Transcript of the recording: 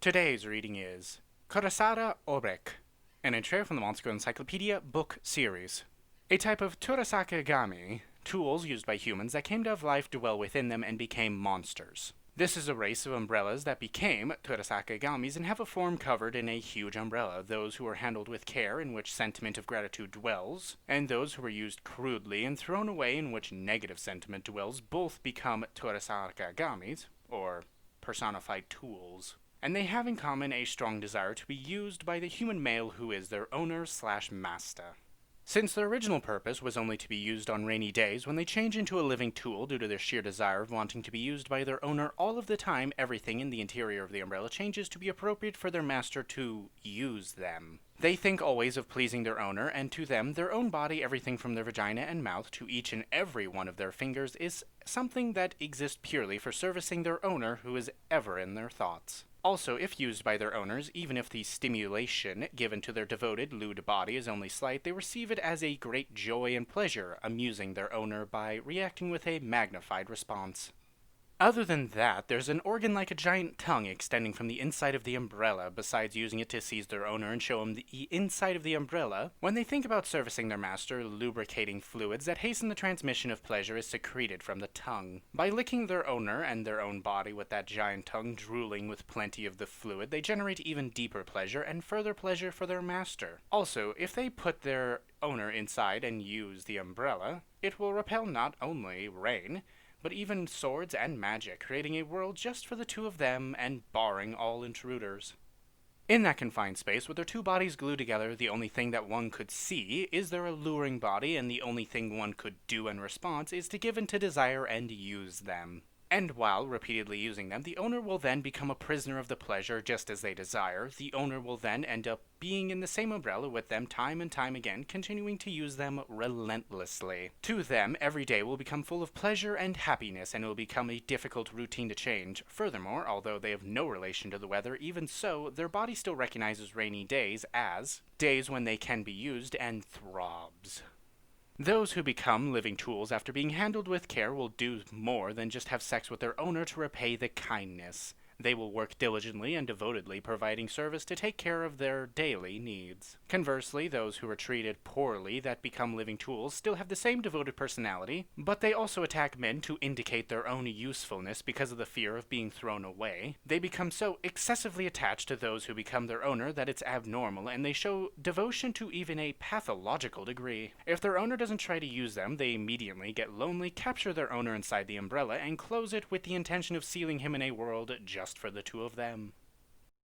Today's reading is Karakasa Obake, an entry from the Monster Encyclopedia book series. A type of Turasakagami, tools used by humans that came to have life dwell within them and became monsters. This is a race of umbrellas that became Turasakagamis and have a form covered in a huge umbrella, those who are handled with care in which sentiment of gratitude dwells, and those who are used crudely and thrown away in which negative sentiment dwells both become Turasakagamis, or personified tools. And they have in common a strong desire to be used by the human male who is their owner/master. Since their original purpose was only to be used on rainy days, when they change into a living tool due to their sheer desire of wanting to be used by their owner all of the time, everything in the interior of the umbrella changes to be appropriate for their master to use them. They think always of pleasing their owner, and to them, their own body, everything from their vagina and mouth to each and every one of their fingers, is something that exists purely for servicing their owner who is ever in their thoughts. Also, if used by their owners, even if the stimulation given to their devoted, lewd body is only slight, they receive it as a great joy and pleasure, amusing their owner by reacting with a magnified response. Other than that, there's an organ like a giant tongue extending from the inside of the umbrella, besides using it to seize their owner and show him the inside of the umbrella. When they think about servicing their master, lubricating fluids that hasten the transmission of pleasure is secreted from the tongue. By licking their owner and their own body with that giant tongue drooling with plenty of the fluid, they generate even deeper pleasure and further pleasure for their master. Also, if they put their owner inside and use the umbrella, it will repel not only rain, but even swords and magic, creating a world just for the two of them and barring all intruders. In that confined space, with their two bodies glued together, the only thing that one could see is their alluring body, and the only thing one could do in response is to give in to desire and use them. And while repeatedly using them, the owner will then become a prisoner of the pleasure just as they desire. The owner will then end up being in the same umbrella with them time and time again, continuing to use them relentlessly. To them, every day will become full of pleasure and happiness, and it will become a difficult routine to change. Furthermore, although they have no relation to the weather, even so, their body still recognizes rainy days as days when they can be used and throbs. Those who become living tools after being handled with care will do more than just have sex with their owner to repay the kindness. They will work diligently and devotedly, providing service to take care of their daily needs. Conversely, those who are treated poorly that become living tools still have the same devoted personality, but they also attack men to indicate their own usefulness because of the fear of being thrown away. They become so excessively attached to those who become their owner that it's abnormal, and they show devotion to even a pathological degree. If their owner doesn't try to use them, they immediately get lonely, capture their owner inside the umbrella, and close it with the intention of sealing him in a world just for the two of them.